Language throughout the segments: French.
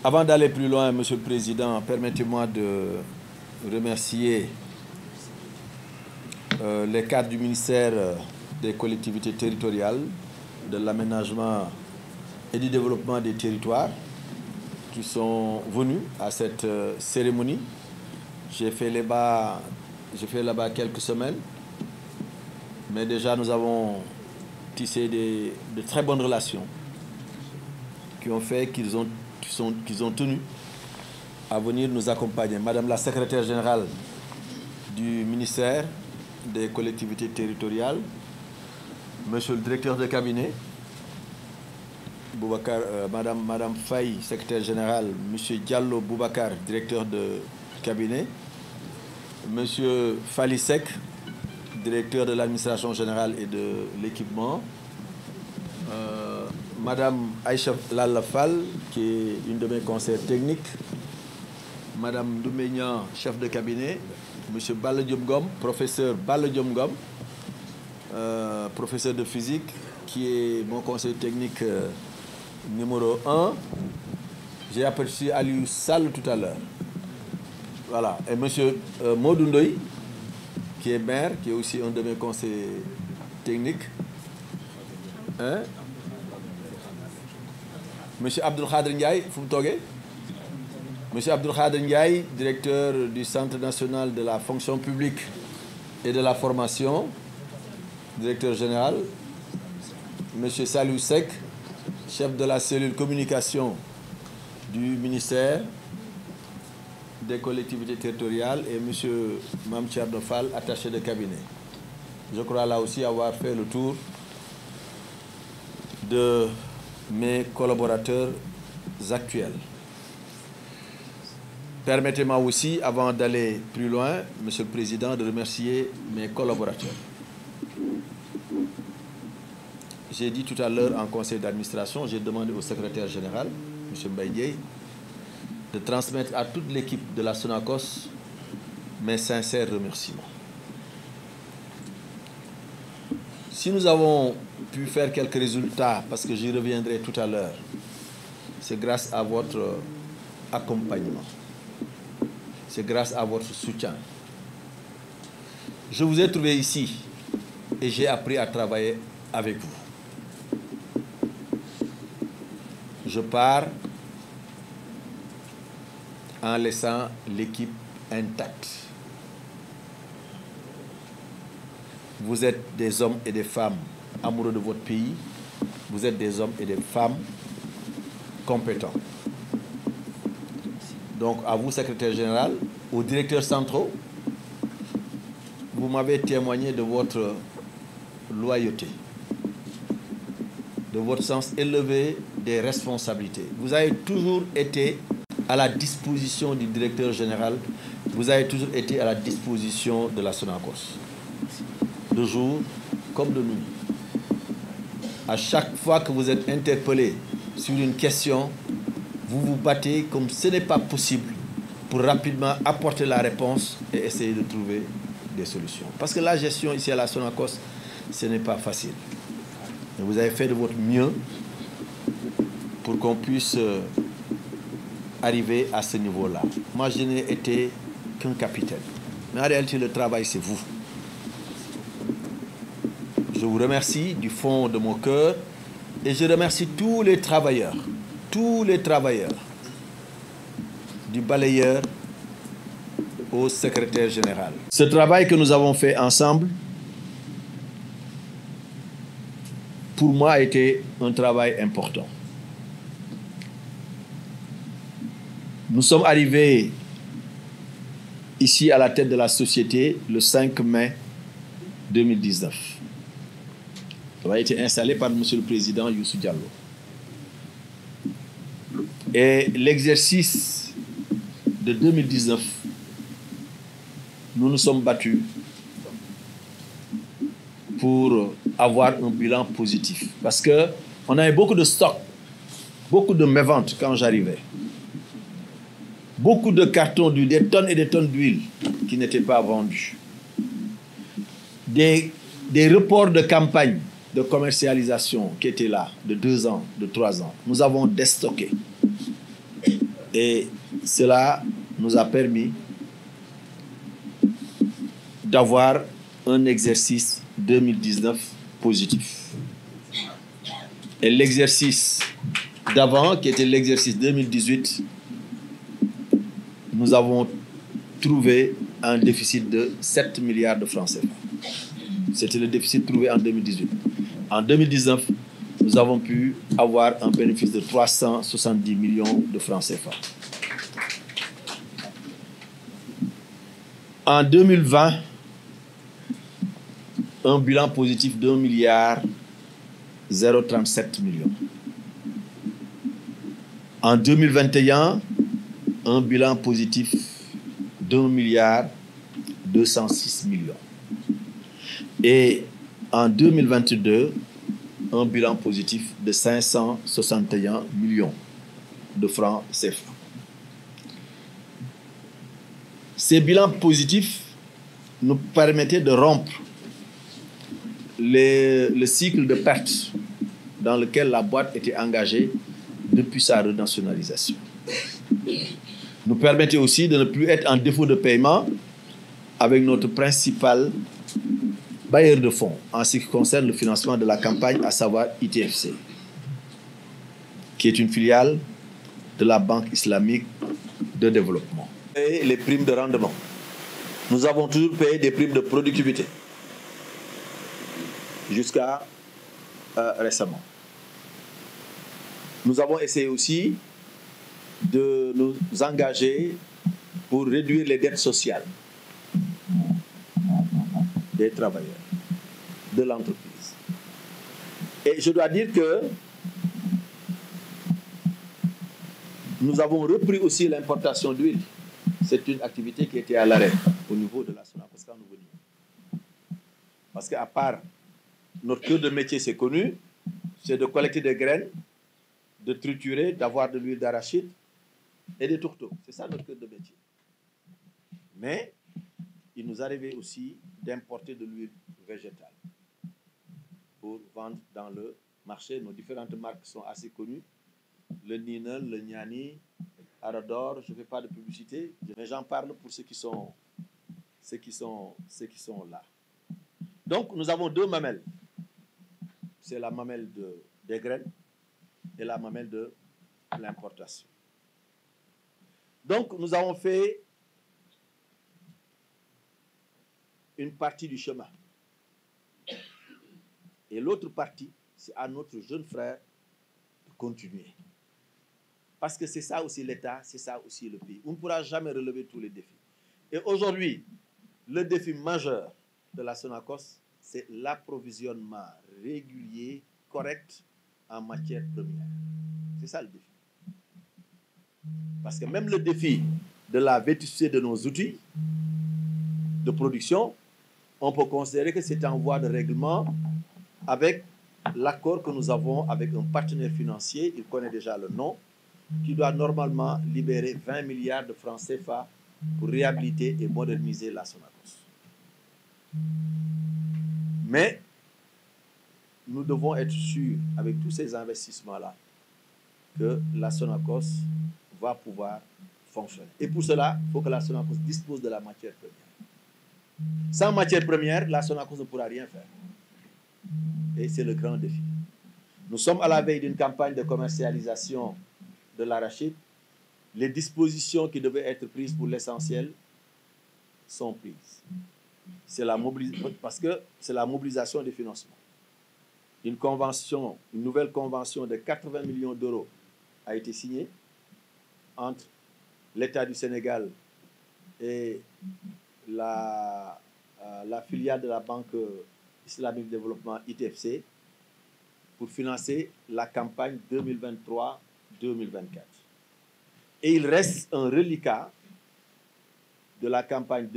Avant d'aller plus loin, Monsieur le Président, permettez-moi de remercier les cadres du ministère des collectivités territoriales, de l'aménagement et du développement des territoires qui sont venus à cette cérémonie. J'ai fait là-bas quelques semaines, mais déjà nous avons tissé de très bonnes relations qui ont fait qu'ils ont tenu à venir nous accompagner. Madame la secrétaire générale du ministère des collectivités territoriales, Monsieur le directeur de cabinet, Boubacar, Madame Faye, secrétaire générale, Monsieur Diallo Boubacar, directeur de cabinet, Monsieur Falisek, directeur de l'administration générale et de l'équipement, Madame Aïcha Lalafal, qui est une de mes conseillères techniques, Madame Doumeignan, chef de cabinet, Monsieur Balla Diom Ngom, professeur Balla Diom Ngom, professeur de physique, qui est mon conseiller technique numéro 1. J'ai aperçu Aliou Sall tout à l'heure. Voilà. Et Monsieur Modou Ndoye, qui est maire, qui est aussi un de mes conseillers techniques. Hein? Monsieur Abdoul Khadr Ndiaye, vous me toguez? Monsieur Abdoul Khadr Ndiaye, directeur du Centre national de la fonction publique et de la formation, directeur général. Monsieur Salou Sek, chef de la cellule communication du ministère des collectivités territoriales, et Monsieur Mamtiar Dofal, attaché de cabinet. Je crois là aussi avoir fait le tour de mes collaborateurs actuels. Permettez-moi aussi, avant d'aller plus loin, Monsieur le Président, de remercier mes collaborateurs. J'ai dit tout à l'heure en conseil d'administration, j'ai demandé au secrétaire général, M. Mbaye, de transmettre à toute l'équipe de la Sonacos mes sincères remerciements. Si nous avons pu faire quelques résultats, parce que j'y reviendrai tout à l'heure, c'est grâce à votre accompagnement. C'est grâce à votre soutien. Je vous ai trouvé ici et j'ai appris à travailler avec vous. Je pars en laissant l'équipe intacte. Vous êtes des hommes et des femmes amoureux de votre pays. Vous êtes des hommes et des femmes compétents. Donc, à vous, secrétaire général, aux directeurs centraux, vous m'avez témoigné de votre loyauté, de votre sens élevé des responsabilités. Vous avez toujours été à la disposition du directeur général, vous avez toujours été à la disposition de la Sonacos, de jour comme de nuit. À chaque fois que vous êtes interpellé sur une question, vous vous battez comme ce n'est pas possible pour rapidement apporter la réponse et essayer de trouver des solutions. Parce que la gestion ici à la Sonacos, ce n'est pas facile. Et vous avez fait de votre mieux pour qu'on puisse arriver à ce niveau-là. Moi, je n'ai été qu'un capitaine. Mais en réalité, le travail, c'est vous. Je vous remercie du fond de mon cœur et je remercie tous les travailleurs, du balayeur au secrétaire général. Ce travail que nous avons fait ensemble, pour moi, a été un travail important. Nous sommes arrivés ici à la tête de la société le 5 mai 2019. Ça a été installé par M. le Président Youssou Diallo. Et l'exercice de 2019, nous nous sommes battus pour avoir un bilan positif. Parce qu'on avait beaucoup de stocks, beaucoup de méventes quand j'arrivais. Beaucoup de cartons d'huile, des tonnes et des tonnes d'huile qui n'étaient pas vendus. Des reports de campagne de commercialisation qui étaient là, de 2 ans, de 3 ans. Nous avons déstocké. Et cela nous a permis d'avoir un exercice 2019 positif. Et l'exercice d'avant, qui était l'exercice 2018, nous avons trouvé un déficit de 7 milliards de francs CFA. C'était le déficit trouvé en 2018. En 2019, nous avons pu avoir un bénéfice de 370 millions de francs CFA. En 2020, un bilan positif d'1 milliard 037 millions. En 2021, un bilan positif d'1 milliard 206 millions. Et en 2022, un bilan positif de 561 millions de francs CFA. Ces bilans positifs nous permettaient de rompre le cycle de pertes dans lequel la boîte était engagée depuis sa renationalisation. Nous permettaient aussi de ne plus être en défaut de paiement avec notre principal bailleur de fonds en ce qui concerne le financement de la campagne, à savoir ITFC, qui est une filiale de la Banque islamique de développement. Et les primes de rendement. Nous avons toujours payé des primes de productivité jusqu'à récemment. Nous avons essayé aussi de nous engager pour réduire les dettes sociales des travailleurs, de l'entreprise. Et je dois dire que nous avons repris aussi l'importation d'huile. C'est une activité qui était à l'arrêt au niveau de la Sonacos quand nous venions. Parce qu'à part notre cœur de métier, c'est connu, c'est de collecter des graines, de triturer, d'avoir de l'huile d'arachide et des tourteaux. C'est ça notre cœur de métier. Mais il nous arrivait aussi d'importer de l'huile végétale pour vendre dans le marché. Nos différentes marques sont assez connues. Le Ninel, le Niani, Arador, je ne fais pas de publicité, mais j'en parle pour ceux qui sont là. Donc, nous avons deux mamelles. C'est la mamelle des graines et la mamelle de l'importation. Donc, nous avons fait une partie du chemin. Et l'autre partie, c'est à notre jeune frère de continuer. Parce que c'est ça aussi l'État, c'est ça aussi le pays. On ne pourra jamais relever tous les défis. Et aujourd'hui, le défi majeur de la Sonacos, c'est l'approvisionnement régulier, correct en matière première. C'est ça le défi. Parce que même le défi de la vétusté de nos outils de production, on peut considérer que c'est en voie de règlement avec l'accord que nous avons avec un partenaire financier, il connaît déjà le nom, qui doit normalement libérer 20 milliards de francs CFA pour réhabiliter et moderniser la Sonacos. Mais nous devons être sûrs, avec tous ces investissements-là, que la Sonacos va pouvoir fonctionner. Et pour cela, il faut que la Sonacos dispose de la matière première. Sans matière première, la Sonacos ne pourra rien faire. Et c'est le grand défi. Nous sommes à la veille d'une campagne de commercialisation de l'arachide. Les dispositions qui devaient être prises pour l'essentiel sont prises. Parce que c'est la mobilisation des financements. Une nouvelle convention de 80 millions d'euros a été signée entre l'État du Sénégal et la filiale de la Banque islamique de développement ITFC pour financer la campagne 2023-2024. Et il reste un reliquat de la campagne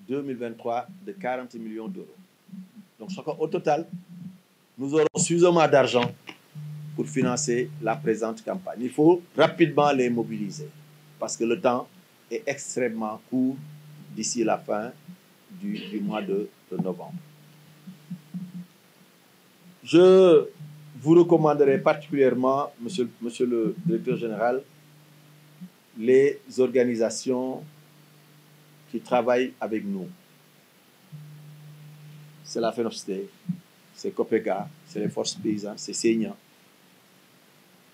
2022-2023 de 40 millions d'euros. Donc, au total, nous aurons suffisamment d'argent pour financer la présente campagne. Il faut rapidement les mobiliser parce que le temps est extrêmement court d'ici la fin du mois de novembre. Je vous recommanderai particulièrement, monsieur le directeur général, les organisations qui travaillent avec nous. C'est la FENOPST, c'est COPEGA, c'est les forces paysannes, c'est SEIGNA.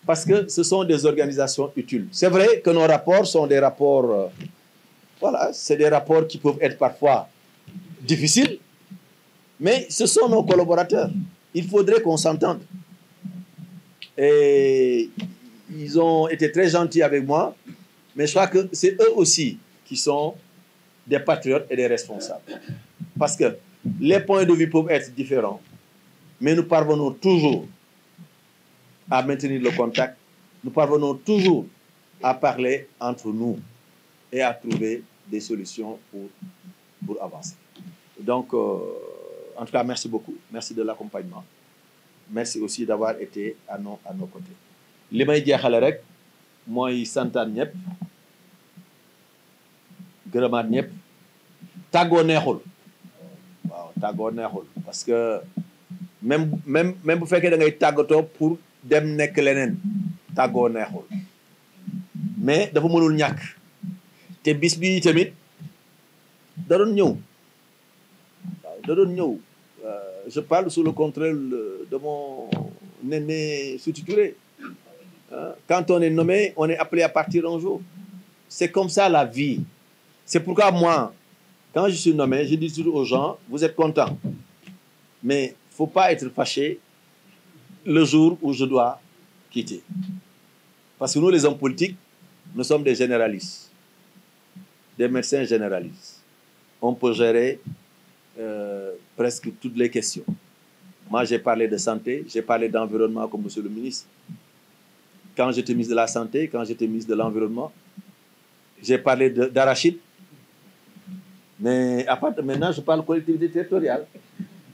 Parce que ce sont des organisations utiles. C'est vrai que nos rapports sont des rapports, voilà, c'est des rapports qui peuvent être parfois difficiles, mais ce sont nos collaborateurs. Il faudrait qu'on s'entende. Et ils ont été très gentils avec moi, mais je crois que c'est eux aussi qui sont des patriotes et des responsables. Parce que les points de vue peuvent être différents, mais nous parvenons toujours à maintenir le contact, nous parvenons toujours à parler entre nous et à trouver des solutions pour avancer. Donc, en tout cas, merci beaucoup. Merci de l'accompagnement. Merci aussi d'avoir été à nos côtés. li may jeexale rek mooy santaan ñëpp gërëmaat ñëpp tàggoo neexul waaw tàggoo neexul parce que même bu fekkee da ngay tàggatoo pour dem nekk leneen tàggoo neexul mais dafa mënul ñàkk te bis bi tamit da doon ñëw waaw da doon ñëw je parle sous le contrôle de mon Néné Sékou Touré. Quand on est nommé, on est appelé à partir un jour. C'est comme ça la vie. C'est pourquoi moi, quand je suis nommé, je dis toujours aux gens, vous êtes contents. Mais il ne faut pas être fâché le jour où je dois quitter. Parce que nous, les hommes politiques, nous sommes des généralistes, des médecins généralistes. On peut gérer presque toutes les questions. Moi, j'ai parlé de santé, j'ai parlé d'environnement comme monsieur le ministre. Quand j'étais ministre de la Santé, quand j'étais ministre de l'Environnement, j'ai parlé d'arachide. Mais à part de maintenant, je parle de collectivité territoriale.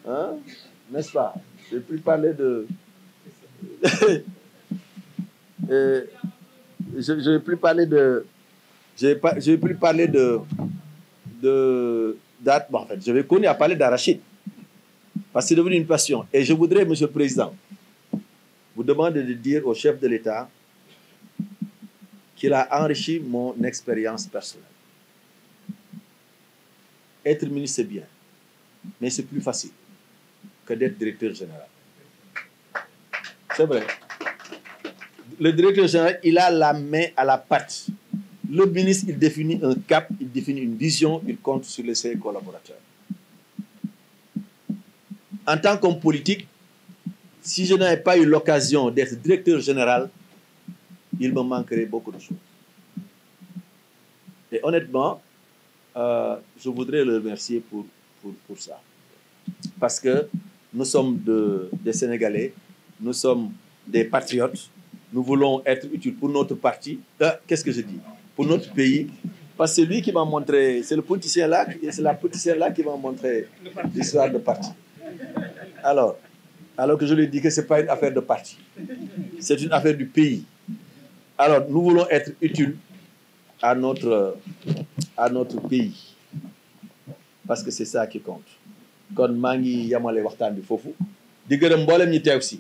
Hein? N'est-ce pas? Je ne vais plus parler de... je ne vais plus parler de... Je vais plus parler de... Bon, en fait, je vais continuer à parler d'arachide. Parce que c'est devenu une passion. Et je voudrais, monsieur le Président, vous demander de dire au chef de l'État qu'il a enrichi mon expérience personnelle. Être ministre, c'est bien, mais c'est plus facile que d'être directeur général. C'est vrai. Le directeur général, il a la main à la pâte. Le ministre, il définit un cap, il définit une vision, il compte sur ses collaborateurs. En tant qu'homme politique, si je n'avais pas eu l'occasion d'être directeur général, il me manquerait beaucoup de choses. Et honnêtement, je voudrais le remercier pour ça. Parce que nous sommes des Sénégalais, nous sommes des patriotes, nous voulons être utiles pour notre parti. Qu'est-ce que je dis? Pour notre pays. Parce que c'est lui qui m'a montré, c'est le politicien là, c'est la politicienne là qui m'a montré l'histoire de parti. Alors que je lui ai dit que ce n'est pas une affaire de parti, c'est une affaire du pays. Alors, nous voulons être utiles à notre pays, parce que c'est ça qui compte. Kon maa ngi yamale waxtaan bi foofu di gërëm mboolem ñi teew si